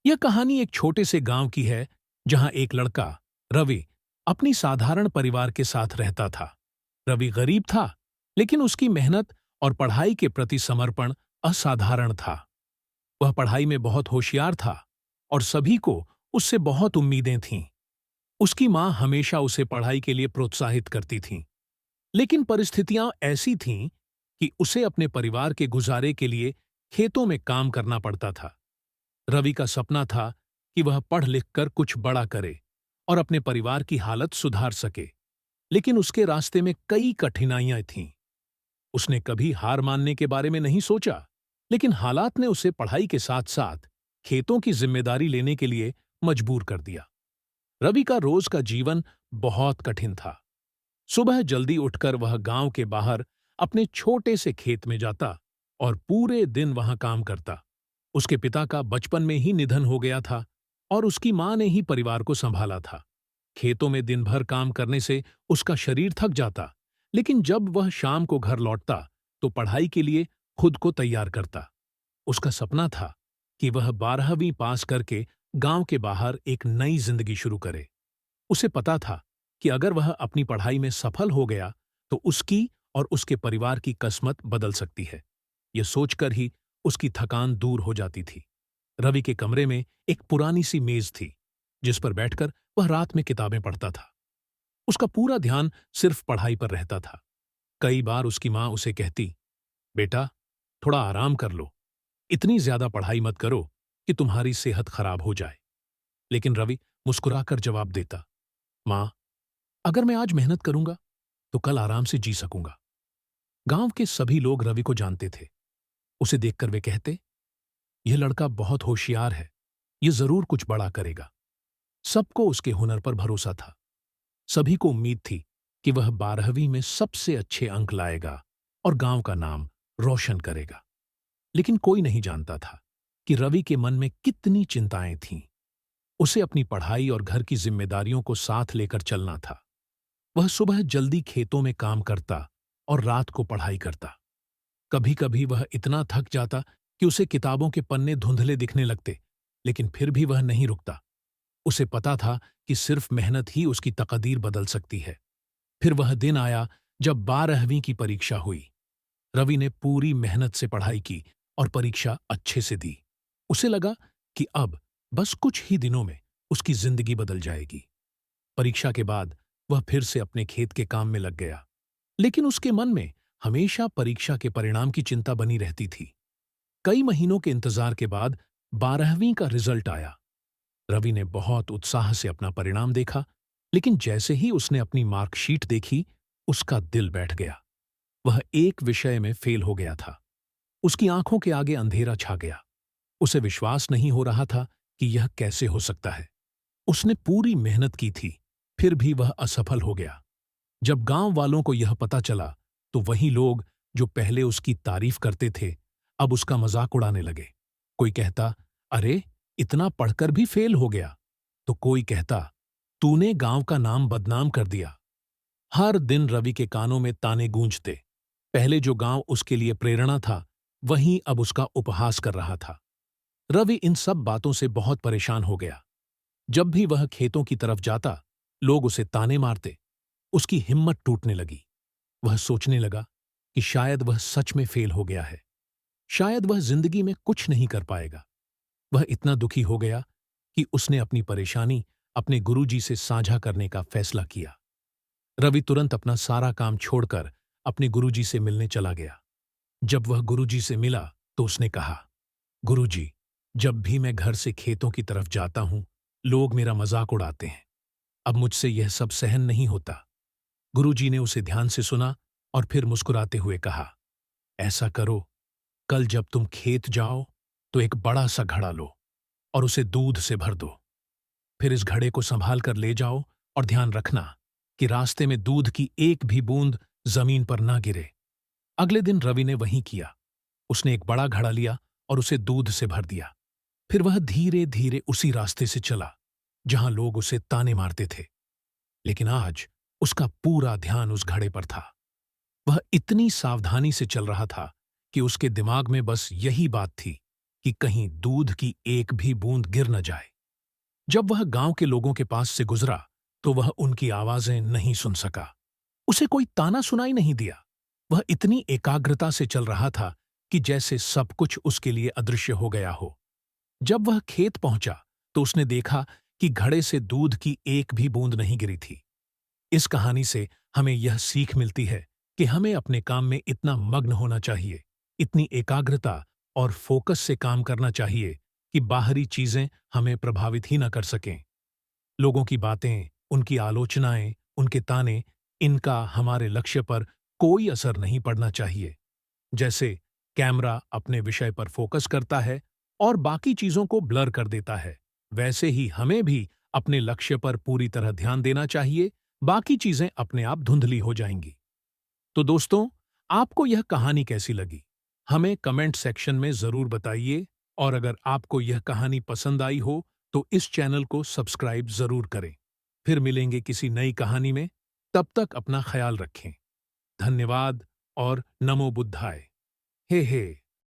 यह कहानी एक छोटे से गांव की है जहां एक लड़का रवि अपनी साधारण परिवार के साथ रहता था। रवि गरीब था, लेकिन उसकी मेहनत और पढ़ाई के प्रति समर्पण असाधारण था। वह पढ़ाई में बहुत होशियार था और सभी को उससे बहुत उम्मीदें थीं। उसकी मां हमेशा उसे पढ़ाई के लिए प्रोत्साहित करती थीं, लेकिन परिस्थितियां ऐसी थीं कि उसे अपने परिवार के गुजारे के लिए खेतों में काम करना पड़ता था। रवि का सपना था कि वह पढ़ लिख कर कुछ बड़ा करे और अपने परिवार की हालत सुधार सके, लेकिन उसके रास्ते में कई कठिनाइयां थीं। उसने कभी हार मानने के बारे में नहीं सोचा, लेकिन हालात ने उसे पढ़ाई के साथ साथ खेतों की जिम्मेदारी लेने के लिए मजबूर कर दिया। रवि का रोज का जीवन बहुत कठिन था। सुबह जल्दी उठकर वह गांव के बाहर अपने छोटे से खेत में जाता और पूरे दिन वहां काम करता। उसके पिता का बचपन में ही निधन हो गया था और उसकी मां ने ही परिवार को संभाला था। खेतों में दिन भर काम करने से उसका शरीर थक जाता, लेकिन जब वह शाम को घर लौटता तो पढ़ाई के लिए खुद को तैयार करता। उसका सपना था कि वह 12वीं पास करके गांव के बाहर एक नई जिंदगी शुरू करे। उसे पता था कि अगर वह अपनी पढ़ाई में सफल हो गया तो उसकी और उसके परिवार की किस्मत बदल सकती है। यह सोचकर ही उसकी थकान दूर हो जाती थी। रवि के कमरे में एक पुरानी सी मेज थी, जिस पर बैठकर वह रात में किताबें पढ़ता था। उसका पूरा ध्यान सिर्फ पढ़ाई पर रहता था। कई बार उसकी मां उसे कहती, बेटा, थोड़ा आराम कर लो, इतनी ज्यादा पढ़ाई मत करो कि तुम्हारी सेहत खराब हो जाए। लेकिन रवि मुस्कुराकर जवाब देता, मां, अगर मैं आज मेहनत करूंगा तो कल आराम से जी सकूंगा। गांव के सभी लोग रवि को जानते थे। उसे देखकर वे कहते, यह लड़का बहुत होशियार है, यह जरूर कुछ बड़ा करेगा। सबको उसके हुनर पर भरोसा था। सभी को उम्मीद थी कि वह 12वीं में सबसे अच्छे अंक लाएगा और गांव का नाम रोशन करेगा। लेकिन कोई नहीं जानता था कि रवि के मन में कितनी चिंताएं थीं। उसे अपनी पढ़ाई और घर की जिम्मेदारियों को साथ लेकर चलना था। वह सुबह जल्दी खेतों में काम करता और रात को पढ़ाई करता। कभी कभी वह इतना थक जाता कि उसे किताबों के पन्ने धुंधले दिखने लगते, लेकिन फिर भी वह नहीं रुकता। उसे पता था कि सिर्फ मेहनत ही उसकी तकदीर बदल सकती है। फिर वह दिन आया जब 12वीं की परीक्षा हुई। रवि ने पूरी मेहनत से पढ़ाई की और परीक्षा अच्छे से दी। उसे लगा कि अब बस कुछ ही दिनों में उसकी जिंदगी बदल जाएगी। परीक्षा के बाद वह फिर से अपने खेत के काम में लग गया, लेकिन उसके मन में हमेशा परीक्षा के परिणाम की चिंता बनी रहती थी। कई महीनों के इंतजार के बाद 12वीं का रिजल्ट आया। रवि ने बहुत उत्साह से अपना परिणाम देखा, लेकिन जैसे ही उसने अपनी मार्कशीट देखी, उसका दिल बैठ गया। वह एक विषय में फेल हो गया था। उसकी आंखों के आगे अंधेरा छा गया। उसे विश्वास नहीं हो रहा था कि यह कैसे हो सकता है। उसने पूरी मेहनत की थी, फिर भी वह असफल हो गया। जब गांव वालों को यह पता चला, तो वही लोग जो पहले उसकी तारीफ करते थे, अब उसका मजाक उड़ाने लगे। कोई कहता, अरे, इतना पढ़कर भी फेल हो गया। तो कोई कहता, तूने गांव का नाम बदनाम कर दिया। हर दिन रवि के कानों में ताने गूंजते। पहले जो गांव उसके लिए प्रेरणा था, वहीं अब उसका उपहास कर रहा था। रवि इन सब बातों से बहुत परेशान हो गया। जब भी वह खेतों की तरफ जाता, लोग उसे ताने मारते। उसकी हिम्मत टूटने लगी। वह सोचने लगा कि शायद वह सच में फेल हो गया है। शायद वह जिंदगी में कुछ नहीं कर पाएगा। वह इतना दुखी हो गया कि उसने अपनी परेशानी अपने गुरुजी से साझा करने का फैसला किया। रवि तुरंत अपना सारा काम छोड़कर अपने गुरुजी से मिलने चला गया। जब वह गुरुजी से मिला तो उसने कहा, गुरुजी, जब भी मैं घर से खेतों की तरफ जाता हूं, लोग मेरा मजाक उड़ाते हैं। अब मुझसे यह सब सहन नहीं होता। गुरुजी ने उसे ध्यान से सुना और फिर मुस्कुराते हुए कहा, ऐसा करो, कल जब तुम खेत जाओ तो एक बड़ा सा घड़ा लो और उसे दूध से भर दो। फिर इस घड़े को संभाल कर ले जाओ और ध्यान रखना कि रास्ते में दूध की एक भी बूंद जमीन पर ना गिरे। अगले दिन रवि ने वही किया। उसने एक बड़ा घड़ा लिया और उसे दूध से भर दिया। फिर वह धीरे धीरे उसी रास्ते से चला जहां लोग उसे ताने मारते थे। लेकिन आज उसका पूरा ध्यान उस घड़े पर था। वह इतनी सावधानी से चल रहा था कि उसके दिमाग में बस यही बात थी कि कहीं दूध की एक भी बूंद गिर न जाए। जब वह गांव के लोगों के पास से गुजरा तो वह उनकी आवाजें नहीं सुन सका। उसे कोई ताना सुनाई नहीं दिया। वह इतनी एकाग्रता से चल रहा था कि जैसे सब कुछ उसके लिए अदृश्य हो गया हो। जब वह खेत पहुंचा तो उसने देखा कि घड़े से दूध की एक भी बूंद नहीं गिरी थी। इस कहानी से हमें यह सीख मिलती है कि हमें अपने काम में इतना मग्न होना चाहिए, इतनी एकाग्रता और फोकस से काम करना चाहिए कि बाहरी चीजें हमें प्रभावित ही न कर सकें। लोगों की बातें, उनकी आलोचनाएं, उनके ताने, इनका हमारे लक्ष्य पर कोई असर नहीं पड़ना चाहिए। जैसे कैमरा अपने विषय पर फोकस करता है और बाकी चीजों को ब्लर कर देता है, वैसे ही हमें भी अपने लक्ष्य पर पूरी तरह ध्यान देना चाहिए, बाकी चीजें अपने आप धुंधली हो जाएंगी। तो दोस्तों, आपको यह कहानी कैसी लगी? हमें कमेंट सेक्शन में जरूर बताइए और अगर आपको यह कहानी पसंद आई हो तो इस चैनल को सब्सक्राइब जरूर करें। फिर मिलेंगे किसी नई कहानी में, तब तक अपना ख्याल रखें। धन्यवाद और नमो बुद्धाय। हे हे।